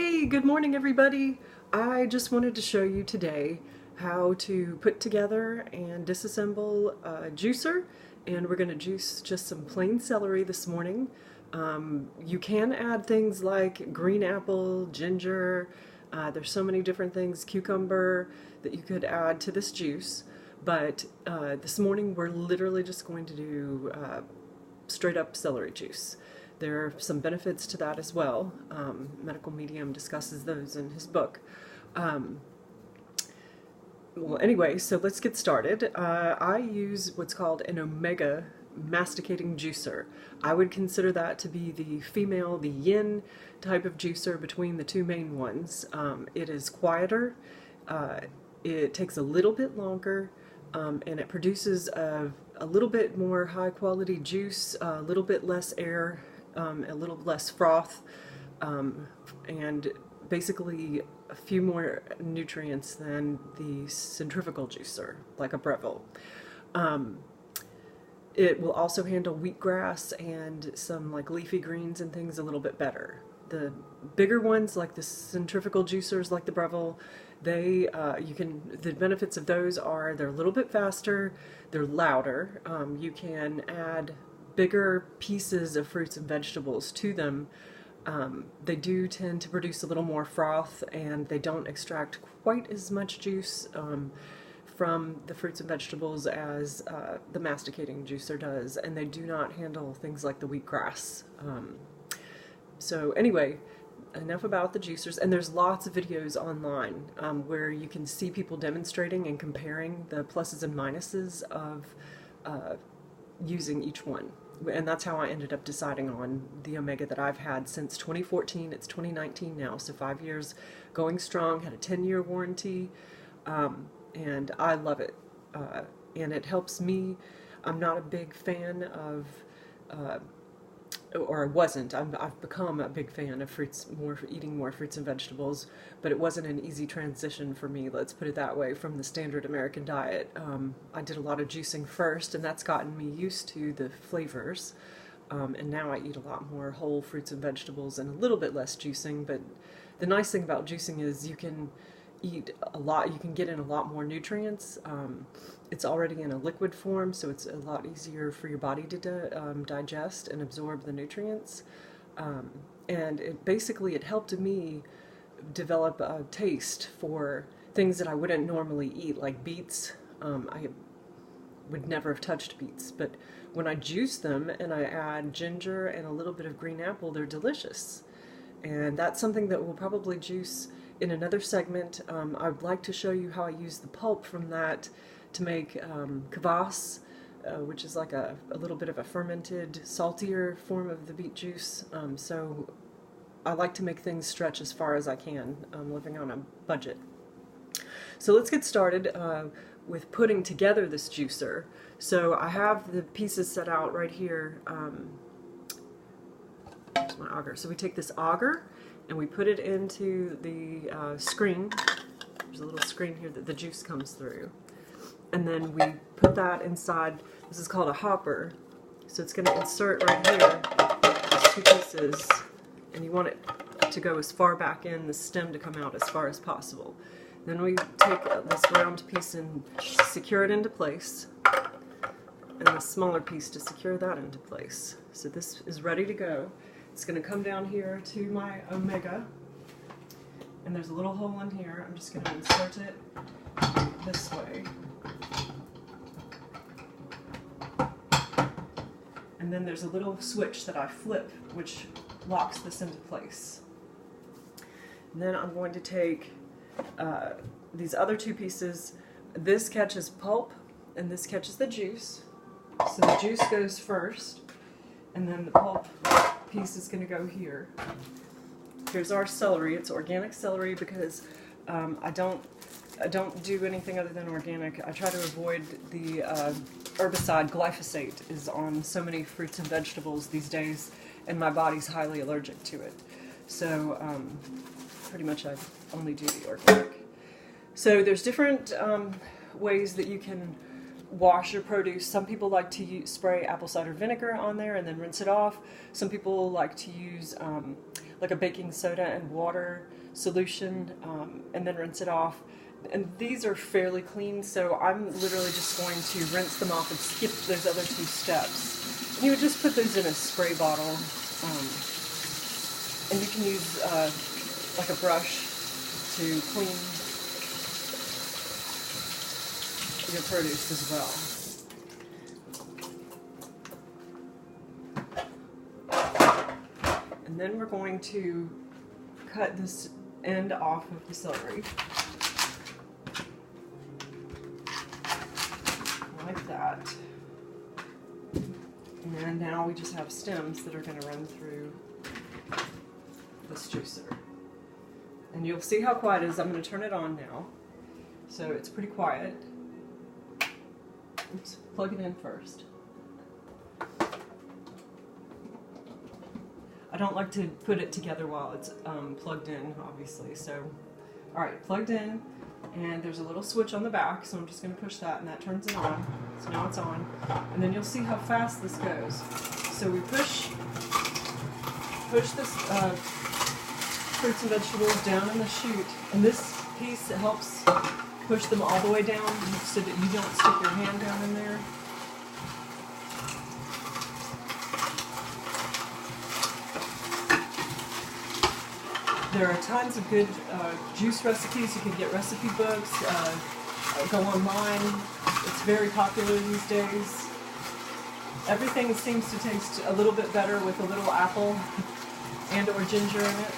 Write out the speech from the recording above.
Hey, good morning everybody. I just wanted to show you today how to put together and disassemble a juicer, and we're going to juice just some plain celery this morning. You can add things like green apple, ginger, there's so many different things, cucumber, that you could add to this juice, but this morning we're literally just going to do straight up celery juice. There are some benefits to that as well. Medical Medium discusses those in his book. Well, anyway, so let's get started. I use what's called an omega masticating juicer. I would consider that to be the female, the yin type of juicer between the two main ones. It is quieter, it takes a little bit longer, and it produces a little bit more high quality juice, a little bit less air, a little less froth, and basically a few more nutrients than the centrifugal juicer, like a Breville. It will also handle wheatgrass and some like leafy greens and things a little bit better. The bigger ones, like the centrifugal juicers, like the Breville, the benefits of those are they're a little bit faster, they're louder. You can add bigger pieces of fruits and vegetables to them. They do tend to produce a little more froth, and they don't extract quite as much juice from the fruits and vegetables as the masticating juicer does, and they do not handle things like the wheatgrass. So anyway, enough about the juicers, and there's lots of videos online where you can see people demonstrating and comparing the pluses and minuses of using each one. And that's how I ended up deciding on the Omega that I've had since 2014. It's 2019 now, so 5 years going strong, had a 10-year warranty, and I love it. And it helps me. I'm not a big fan of, or I wasn't. I've become a big fan of fruits, eating more fruits and vegetables, but it wasn't an easy transition for me, let's put it that way, from the standard American diet. I did a lot of juicing first, and that's gotten me used to the flavors, and now I eat a lot more whole fruits and vegetables and a little bit less juicing. But the nice thing about juicing is you can eat a lot, you can get in a lot more nutrients. It's already in a liquid form, so it's a lot easier for your body to digest and absorb the nutrients. And it helped me develop a taste for things that I wouldn't normally eat, like beets. I would never have touched beets, but when I juice them and I add ginger and a little bit of green apple, they're delicious. And that's something that we'll probably juice in another segment. I'd like to show you how I use the pulp from that to make kvass, which is like a little bit of a fermented, saltier form of the beet juice. So I like to make things stretch as far as I can. I'm living on a budget. So let's get started with putting together this juicer. So I have the pieces set out right here. Here's my auger. So we take this auger and we put it into the screen. There's a little screen here that the juice comes through. And then we put that inside, this is called a hopper. So it's going to insert right here, these two pieces, and you want it to go as far back in, the stem to come out as far as possible. Then we take this round piece and secure it into place, and the smaller piece to secure that into place. So this is ready to go. It's going to come down here to my Omega, and there's a little hole in here. I'm just going to insert it this way. And then there's a little switch that I flip, which locks this into place. And then I'm going to take these other two pieces. This catches pulp, and this catches the juice. So the juice goes first, and then the pulp piece is going to go here. Here's our celery. It's organic celery because I don't do anything other than organic. I try to avoid the herbicide glyphosate is on so many fruits and vegetables these days, and my body's highly allergic to it. So pretty much I only do the organic. So there's different ways that you can wash your produce. Some people like to spray apple cider vinegar on there and then rinse it off. Some people like to use like a baking soda and water solution, and then rinse it off. And these are fairly clean, so I'm literally just going to rinse them off and skip those other 2 steps. And you would just put those in a spray bottle, and you can use like a brush to clean your produce as well. And then we're going to cut this end off of the celery. Like that. And now we just have stems that are going to run through this juicer. And you'll see how quiet it is. I'm going to turn it on now. So it's pretty quiet. Let's plug it in first. I don't like to put it together while it's plugged in, obviously. So, alright, plugged in, and there's a little switch on the back, so I'm just going to push that, and that turns it on. So now it's on. And then you'll see how fast this goes. So we push this fruits and vegetables down in the chute, and this piece helps push them all the way down so that you don't stick your hand down in there. There are tons of good juice recipes. You can get recipe books, go online. It's very popular these days. Everything seems to taste a little bit better with a little apple and or ginger in it.